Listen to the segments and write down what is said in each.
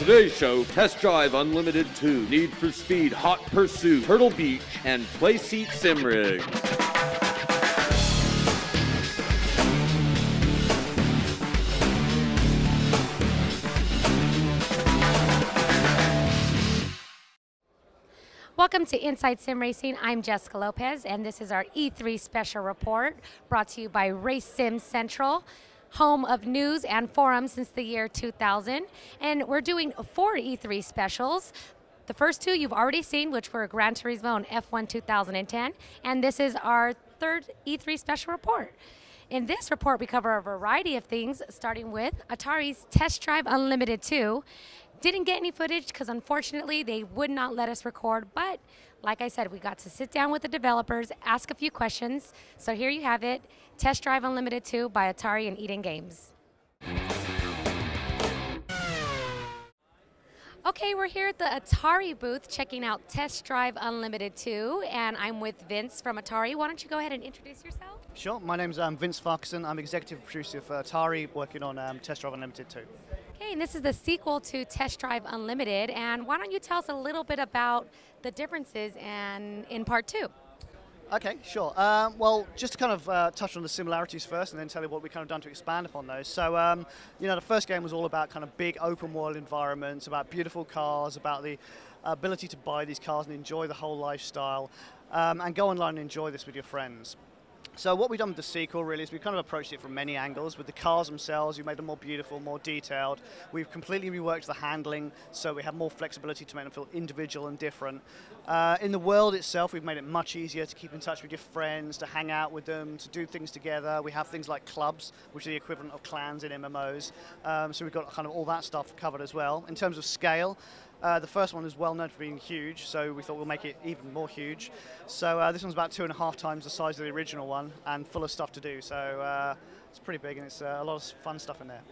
today's show, Test Drive Unlimited 2, Need for Speed, Hot Pursuit, Turtle Beach, and Playseat Simrig. Welcome to Inside Sim Racing. I'm Jessica Lopez, and this is our E3 special report brought to you by Race Sim Central, home of news and forums since the year 2000. And we're doing 4 E3 specials. The first 2 you've already seen, which were Gran Turismo and F1 2010. And this is our 3rd E3 special report. In this report, we cover a variety of things, starting with Atari's Test Drive Unlimited 2. Didn't get any footage because unfortunately they would not let us record, but like I said, we got to sit down with the developers, ask a few questions. So here you have it, Test Drive Unlimited 2 by Atari and Eden Games. Okay, we're here at the Atari booth checking out Test Drive Unlimited 2, and I'm with Vince from Atari. Why don't you go ahead and introduce yourself? Sure, my name's Vince Farquharson. I'm executive producer for Atari, working on Test Drive Unlimited 2. Okay, and this is the sequel to Test Drive Unlimited, and why don't you tell us a little bit about the differences in part 2? Okay, sure. Well, just to kind of touch on the similarities first and then tell you what we've kind of done to expand upon those. So, you know, the first game was all about kind of big open world environments, about beautiful cars, about the ability to buy these cars and enjoy the whole lifestyle, and go online and enjoy this with your friends. So what we've done with the sequel really is we've kind of approached it from many angles. With the cars themselves, we made them more beautiful, more detailed. We've completely reworked the handling, so we have more flexibility to make them feel individual and different. In the world itself, we've made it much easier to keep in touch with your friends, to hang out with them, to do things together. We have things like clubs, which are the equivalent of clans in MMOs. So we've got kind of all that stuff covered as well. In terms of scale, the first one is well known for being huge, so we thought we'll make it even more huge. So this one's about 2.5 times the size of the original one and full of stuff to do. So it's pretty big and it's a lot of fun stuff in there.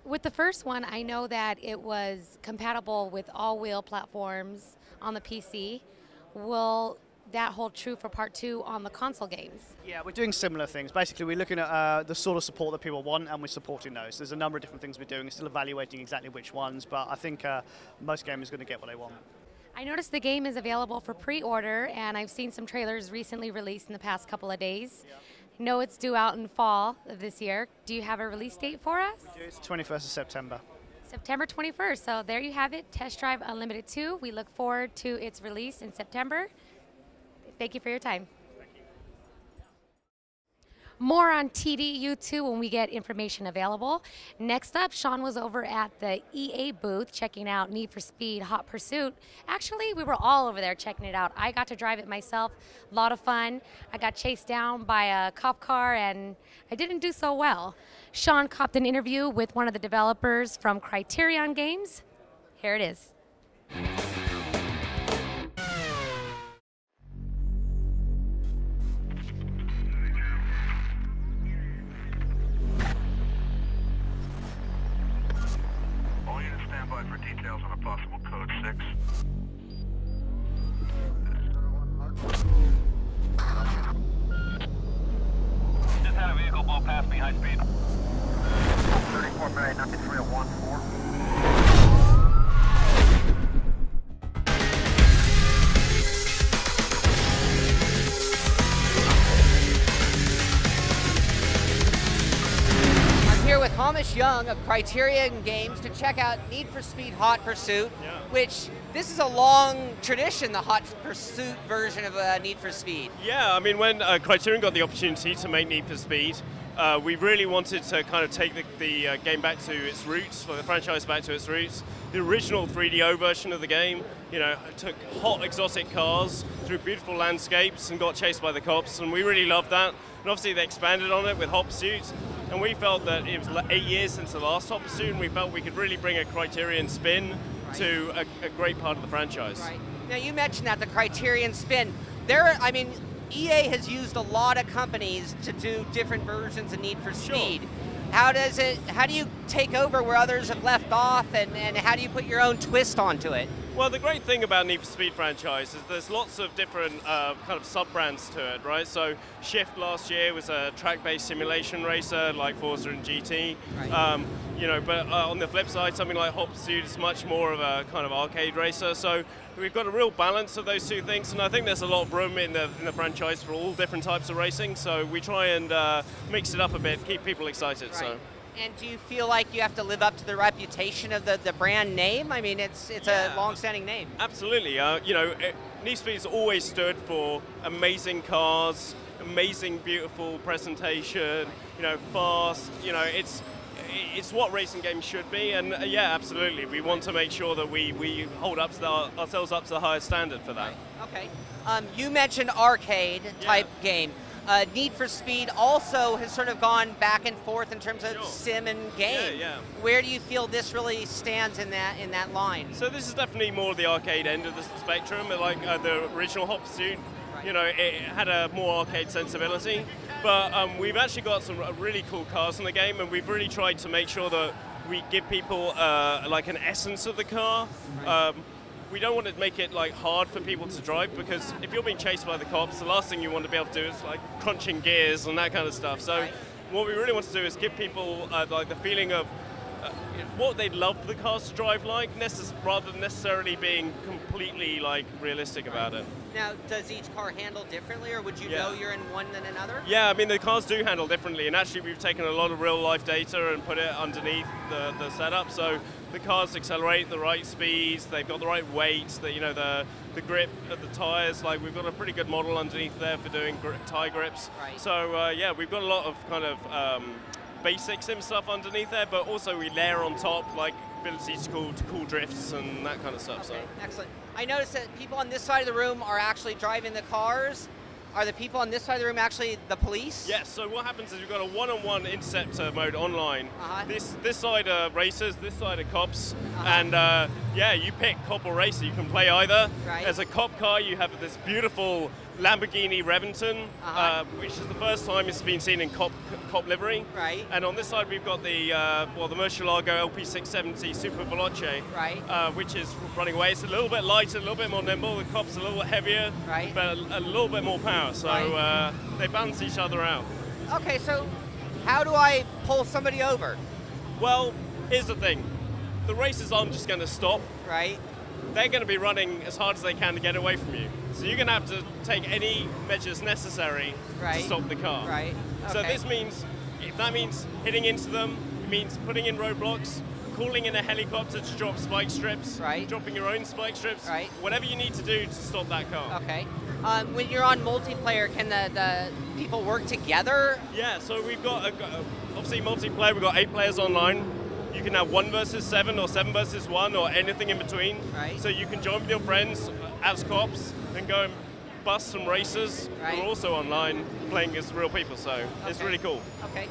With the first one, I know that it was compatible with all-wheel platforms on the PC. Will that hold true for part 2 on the console games? Yeah, we're doing similar things. Basically, we're looking at the sort of support that people want, and we're supporting those. There's a number of different things we're doing. We're still evaluating exactly which ones, but I think most gamers are going to get what they want. I noticed the game is available for pre-order, and I've seen some trailers recently released in the past couple of days. Yeah. I know it's due out in fall of this year. Do you have a release date for us? It's 21st of September. September 21st. So there you have it, Test Drive Unlimited 2. We look forward to its release in September. Thank you for your time. Thank you. More on TDU2 when we get information available. Next up, Sean was over at the EA booth checking out Need for Speed Hot Pursuit. Actually, we were all over there checking it out. I got to drive it myself. A lot of fun. I got chased down by a cop car and I didn't do so well. Sean copped an interview with one of the developers from Criterion Games. Here it is. For details on a possible code 6. Just had a vehicle blow past me, high speed. 34 May 9314. With Hamish Young of Criterion Games to check out Need for Speed Hot Pursuit, which this is a long tradition, the Hot Pursuit version of Need for Speed. Yeah, I mean, when Criterion got the opportunity to make Need for Speed, we really wanted to kind of take the game back to its roots, for the franchise back to its roots. The original 3DO version of the game, you know, took hot exotic cars through beautiful landscapes and got chased by the cops, and we really loved that. And obviously they expanded on it with Hot Pursuit, and we felt that it was 8 years since the last Hot Pursuit, and we felt we could really bring a Criterion spin to a great part of the franchise. Right. Now you mentioned that, the Criterion spin. I mean, EA has used a lot of companies to do different versions of Need for Speed. Sure. How do you take over where others have left off, and how do you put your own twist onto it? Well, the great thing about Need for Speed franchise is there's lots of different kind of sub-brands to it, right? So Shift last year was a track-based simulation racer like Forza and GT. Right. You know, but on the flip side, something like Hot Pursuit is much more of a kind of arcade racer. So we've got a real balance of those two things, and I think there's a lot of room in the franchise for all different types of racing. So we try and mix it up a bit, keep people excited. Right. So. And do you feel like you have to live up to the reputation of the brand name? I mean, it's a long-standing name. Absolutely. You know, Need for Speed's always stood for amazing cars, amazing, beautiful presentation. You know, fast. You know, it's what racing games should be. And yeah, absolutely, we want to make sure that we hold up to ourselves up to the highest standard for that. Okay. You mentioned arcade type game. Need for Speed also has sort of gone back and forth in terms of sim and game. Yeah. Where do you feel this really stands in that line? So this is definitely more the arcade end of the spectrum. Like the original Hot Pursuit, you know, it had a more arcade sensibility. But we've actually got some really cool cars in the game, and we've really tried to make sure that we give people like an essence of the car. We don't want to make it like hard for people to drive, because if you're being chased by the cops, the last thing you want to be able to do is like crunching gears and that kind of stuff. So what we really want to do is give people like the feeling of what they'd love the cars to drive like, rather than necessarily being completely like realistic about it. Now, does each car handle differently, or would you know you're in one than another? Yeah, I mean, the cars do handle differently, and actually we've taken a lot of real-life data and put it underneath the setup, so the cars accelerate the right speeds, they've got the right weight, the grip of the tires, like we've got a pretty good model underneath there for doing tie grips. Right. So yeah, we've got a lot of kind of basic sim stuff underneath there, but also we layer on top like ability to cool drifts and that kind of stuff. Okay, so excellent. I noticed that people on this side of the room are actually driving the cars. Are the people on this side of the room actually the police? Yes, so what happens is we've got a one-on-one interceptor mode online. This side are racers, this side are cops, and yeah, you pick cop or racer, you can play either. Right. As a cop car, you have this beautiful Lamborghini Reventon, which is the first time it's been seen in cop livery. Right. And on this side we've got the the Murcielago LP670 Super Veloce, which is running away. It's a little bit lighter, a little bit more nimble. The cop's a little bit heavier, but a little bit more power. So they balance each other out. Okay, so how do I pull somebody over? Well, here's the thing. The racers aren't just going to stop. Right. They're going to be running as hard as they can to get away from you. So you're going to have to take any measures necessary to stop the car. Right. Okay. So this means, if that means hitting into them, it means putting in roadblocks, calling in a helicopter to drop spike strips, dropping your own spike strips, whatever you need to do to stop that car. Okay. When you're on multiplayer, can the people work together? Yeah, so we've got, obviously multiplayer, we've got 8 players online. You can have 1 versus 7 or 7 versus 1 or anything in between. Right. So you can join with your friends as cops and go and bust some racers who are also online playing as real people. So it's really cool. Okay.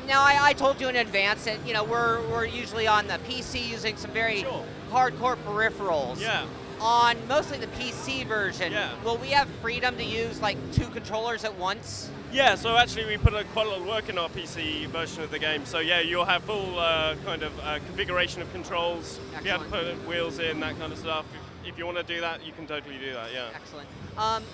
Now I told you in advance that we're usually on the PC using some very hardcore peripherals. Yeah. On mostly the PC version, will we have freedom to use like 2 controllers at once? Yeah, so actually we put quite a lot of work in our PC version of the game. So yeah, you'll have full kind of configuration of controls. Excellent. You have to put wheels in, that kind of stuff. If you want to do that, you can totally do that, yeah. Excellent.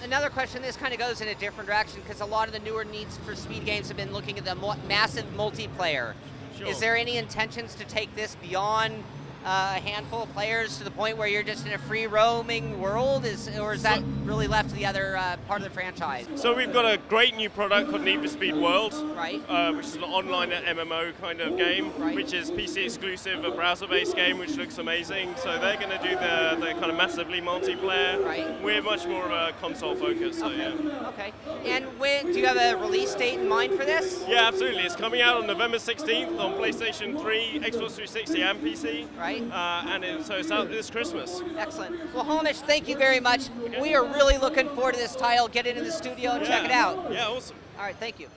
Another question, this kind of goes in a different direction, because a lot of the newer Needs for Speed games have been looking at the massive multiplayer. Sure. Is there any intentions to take this beyond a handful of players to the point where you're just in a free roaming world, or is that really left to the other part of the franchise? So we've got a great new product called Need for Speed World, which is an online MMO kind of game, which is PC exclusive, a browser-based game which looks amazing. So they're going to do the kind of massively multiplayer. We're much more of a console focus, so yeah. Okay. And do you have a release date in mind for this? Yeah, absolutely. It's coming out on November 16th on PlayStation 3, Xbox 360 and PC. So it's out this Christmas. Excellent. Well, Hamish, thank you very much. Okay. We are really looking forward to this title. Get it in the studio and check it out. Yeah, awesome. All right, thank you.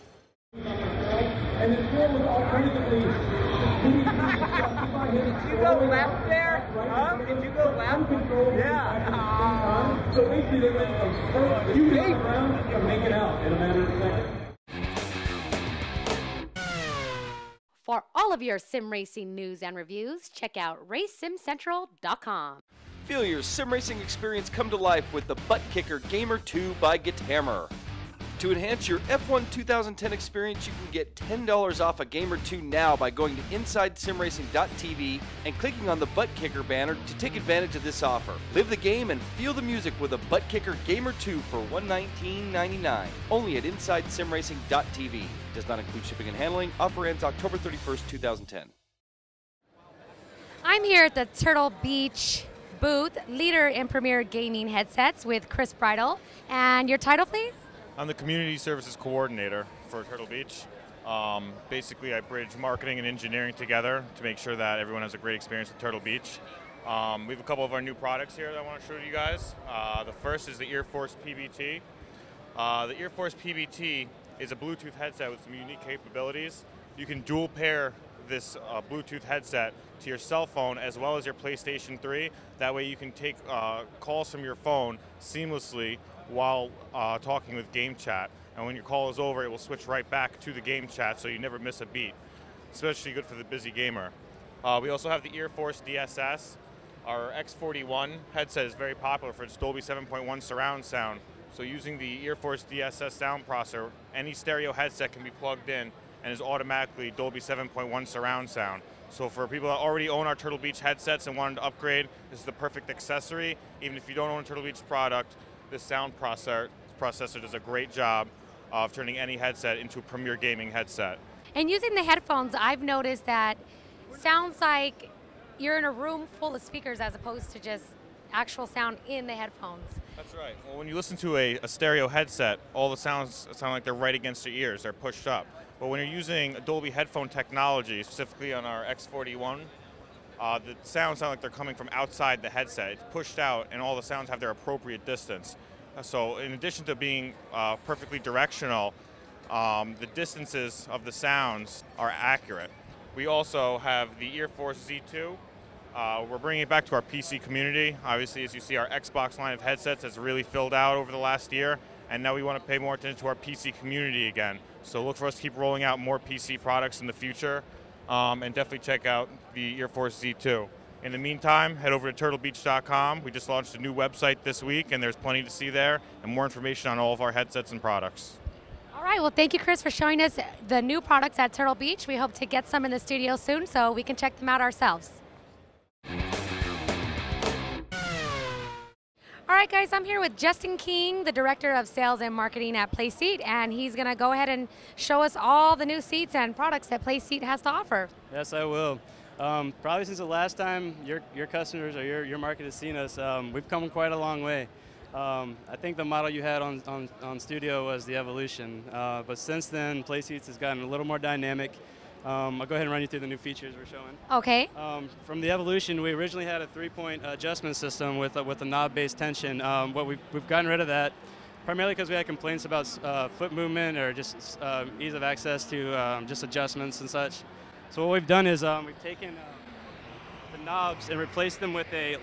And the score was alternatively. Did you go left there? Did you go left? Yeah. So basically, they went a few rounds to make it out in a matter of seconds. For all of your sim racing news and reviews, check out RaceSimCentral.com. Feel your sim racing experience come to life with the Butt Kicker Gamer 2 by Githammer. To enhance your F1 2010 experience, you can get $10 off a Gamer 2 now by going to InsideSimRacing.tv and clicking on the Butt Kicker banner to take advantage of this offer. Live the game and feel the music with a Butt Kicker Gamer 2 for $119.99. Only at InsideSimRacing.tv. Does not include shipping and handling. Offer ends October 31st, 2010. I'm here at the Turtle Beach booth, leader in premier gaming headsets, with Chris Bridle. And your title, please? I'm the Community Services Coordinator for Turtle Beach. Basically, I bridge marketing and engineering together to make sure that everyone has a great experience with Turtle Beach. We have a couple of our new products here that I want to show you guys. The first is the EarForce PBT. The EarForce PBT is a Bluetooth headset with some unique capabilities. You can dual pair this Bluetooth headset to your cell phone as well as your PlayStation 3. That way you can take calls from your phone seamlessly while talking with game chat. And when your call is over, it will switch right back to the game chat so you never miss a beat. Especially good for the busy gamer. We also have the EarForce DSS. Our X41 headset is very popular for its Dolby 7.1 surround sound. So using the EarForce DSS sound processor, any stereo headset can be plugged in and is automatically Dolby 7.1 surround sound. So for people that already own our Turtle Beach headsets and wanted to upgrade, this is the perfect accessory. Even if you don't own a Turtle Beach product, this sound processor does a great job of turning any headset into a premier gaming headset. And using the headphones, I've noticed that sounds like you're in a room full of speakers as opposed to just actual sound in the headphones. That's right. Well, when you listen to a stereo headset, all the sounds sound like they're right against your ears. They're pushed up. But when you're using Dolby headphone technology, specifically on our X41, the sounds sound like they're coming from outside the headset. It's pushed out, and all the sounds have their appropriate distance. So in addition to being perfectly directional, the distances of the sounds are accurate. We also have the EarForce Z2. We're bringing it back to our PC community. Obviously, as you see, our Xbox line of headsets has really filled out over the last year, and now we want to pay more attention to our PC community again. So look for us to keep rolling out more PC products in the future, and definitely check out the EarForce Z2. In the meantime, head over to turtlebeach.com. We just launched a new website this week, and there's plenty to see there, and more information on all of our headsets and products. All right, well, thank you, Chris, for showing us the new products at Turtle Beach. We hope to get some in the studio soon so we can check them out ourselves. All right, guys, I'm here with Justin King, the Director of Sales and Marketing at Playseat, and he's going to go ahead and show us all the new seats and products that Playseat has to offer. Yes, I will. Probably since the last time your customers or your market has seen us, we've come quite a long way. I think the model you had on studio was the Evolution, but since then, Playseats has gotten a little more dynamic. I'll go ahead and run you through the new features we're showing. Okay. From the Evolution, we originally had a 3-point adjustment system with a knob-based tension. We've gotten rid of that, primarily because we had complaints about foot movement or just ease of access to just adjustments and such. So what we've done is we've taken the knobs and replaced them with a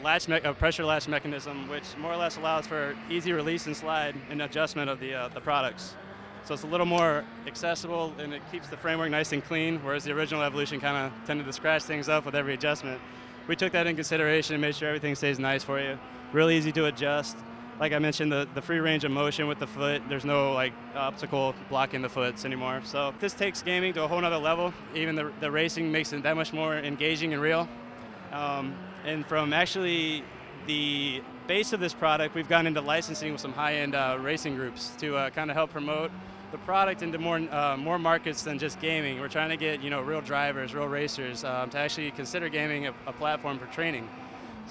pressure latch mechanism, which more or less allows for easy release and slide and adjustment of the products. So it's a little more accessible, and it keeps the framework nice and clean, whereas the original Evolution kind of tended to scratch things up with every adjustment. We took that in consideration and made sure everything stays nice for you. Really easy to adjust. Like I mentioned, the free range of motion with the foot. There's no obstacle blocking the foots anymore. So this takes gaming to a whole nother level. Even the racing makes it that much more engaging and real. And from actually the base of this product, we've gone into licensing with some high-end racing groups to kind of help promote the product into more markets than just gaming. We're trying to get real drivers, real racers to actually consider gaming a platform for training.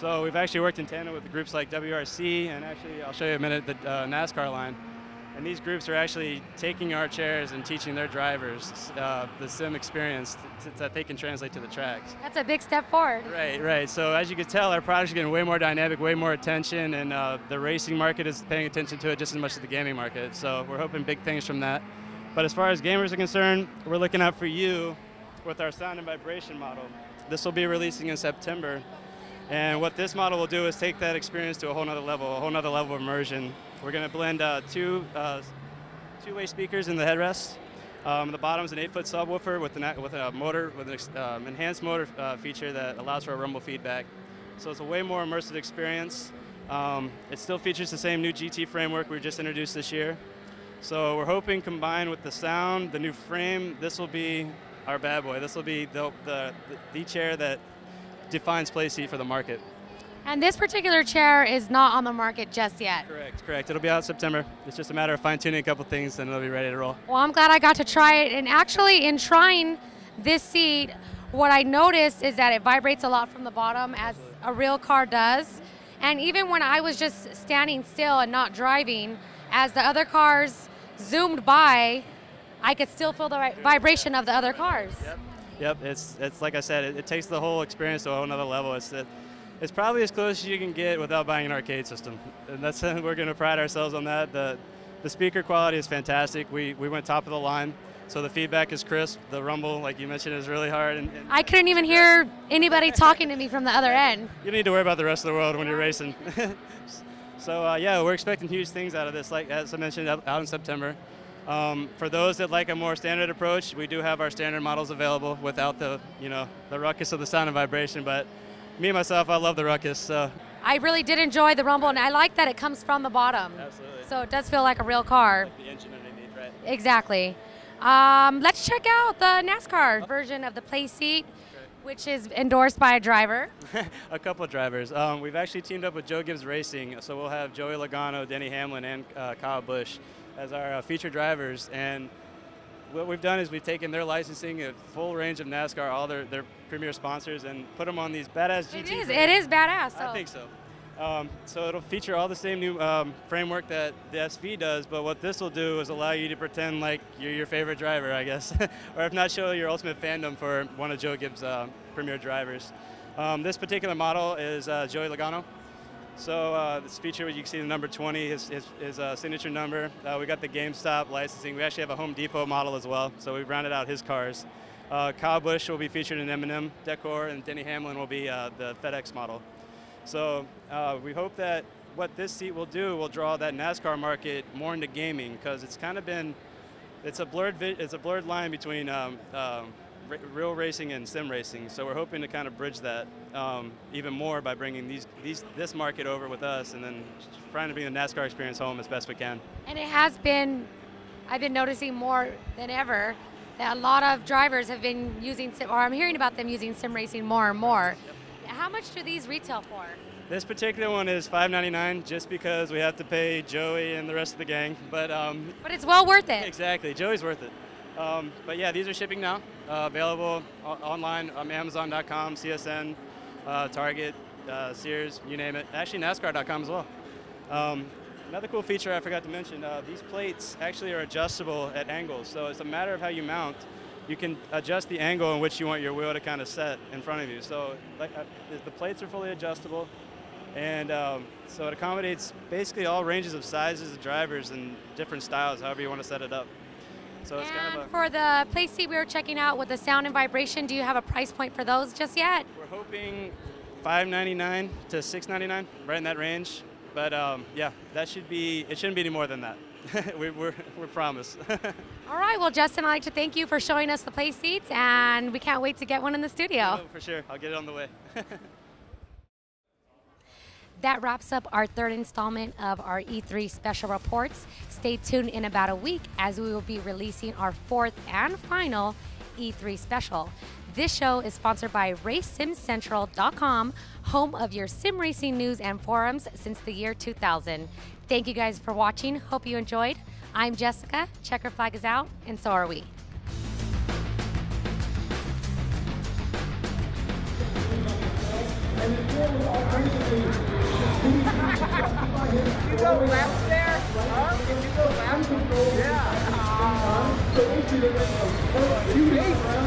So we've actually worked in tandem with groups like WRC, and actually I'll show you in a minute the NASCAR line. And these groups are actually taking our chairs and teaching their drivers the sim experience that they can translate to the tracks. That's a big step forward. Right. So as you can tell, our products are getting way more dynamic, way more attention, and the racing market is paying attention to it just as much as the gaming market. So we're hoping big things from that. But as far as gamers are concerned, we're looking out for you with our sound and vibration model. This will be releasing in September. And what this model will do is take that experience to a whole nother level of immersion. We're going to blend two-way speakers in the headrest. The bottom is an 8-foot subwoofer with an enhanced motor feature that allows for a rumble feedback. So it's a way more immersive experience. It still features the same new GT framework we just introduced this year. So we're hoping, combined with the sound, the new frame, this will be our bad boy. This will be the chair that defines Playseat for the market. And this particular chair is not on the market just yet. Correct. It'll be out in September. It's just a matter of fine-tuning a couple things, and it'll be ready to roll. Well, I'm glad I got to try it. And actually, in trying this seat, what I noticed is that it vibrates a lot from the bottom, as a real car does. And even when I was just standing still and not driving, as the other cars zoomed by, I could still feel the vibration of the other cars. Yep. It's like I said, it takes the whole experience to a whole nother level. It's probably as close as you can get without buying an arcade system, and that's we're going to pride ourselves on that. The speaker quality is fantastic. We went top of the line, so the feedback is crisp. The rumble, like you mentioned, is really hard. And I couldn't even hear anybody talking to me from the other end. You don't need to worry about the rest of the world when you're racing. So yeah, we're expecting huge things out of this, like as I mentioned, out in September. For those that like a more standard approach, we do have our standard models available without the ruckus of the sound and vibration. But me myself, I love the ruckus. So. I really did enjoy the rumble, and I like that it comes from the bottom. Absolutely. So it does feel like a real car. Like the engine underneath, right? Exactly. Let's check out the NASCAR version of the Playseat, which is endorsed by a driver. A couple of drivers. We've actually teamed up with Joe Gibbs Racing, so we'll have Joey Logano, Denny Hamlin, and Kyle Busch as our featured drivers. And what we've done is we've taken their licensing, a full range of NASCAR, all their premier sponsors, and put them on these badass GT. It is badass. So. I think so. So it'll feature all the same new framework that the SV does, but what this will do is allow you to pretend like you're your favorite driver, I guess, or if not, show your ultimate fandom for one of Joe Gibbs' premier drivers. This particular model is Joey Logano. So this feature, you can see the number 20, his signature number. We got the GameStop licensing. We actually have a Home Depot model as well, so we've rounded out his cars. Kyle Busch will be featured in M&M decor, and Denny Hamlin will be the FedEx model. So we hope that what this seat will do will draw that NASCAR market more into gaming, because it's kind of been, it's a blurred line between real racing and sim racing. So we're hoping to kind of bridge that even more by bringing this market over with us, and then trying to bring the NASCAR experience home as best we can. And it has been, I've been noticing more than ever that a lot of drivers have been using, or I'm hearing about them using sim racing more and more. Yep. How much do these retail for? This particular one is $5.99, just because we have to pay Joey and the rest of the gang. But it's well worth it. Exactly, Joey's worth it. But yeah, these are shipping now, available online on Amazon.com, CSN, Target, Sears, you name it. Actually, NASCAR.com as well. Another cool feature I forgot to mention, these plates actually are adjustable at angles. So it's a matter of how you mount. You can adjust the angle in which you want your wheel to kind of set in front of you. So the plates are fully adjustable, and so it accommodates basically all ranges of sizes of drivers and different styles, however you want to set it up. So it's kind of for the Playseat we were checking out with the sound and vibration, do you have a price point for those just yet? We're hoping $5.99 to $6.99, right in that range. But yeah, it shouldn't be any more than that. we're promised. All right, well, Justin, I'd like to thank you for showing us the Playseats, and we can't wait to get one in the studio. Oh, for sure, I'll get it on the way. That wraps up our third installment of our E3 special reports. Stay tuned in about a week, as we will be releasing our fourth and final E3 special. This show is sponsored by RaceSimCentral.com, home of your sim racing news and forums since the year 2000. Thank you guys for watching. Hope you enjoyed. I'm Jessica. Checker flag is out, and so are we. Did you go left there? Did you go left? Yeah.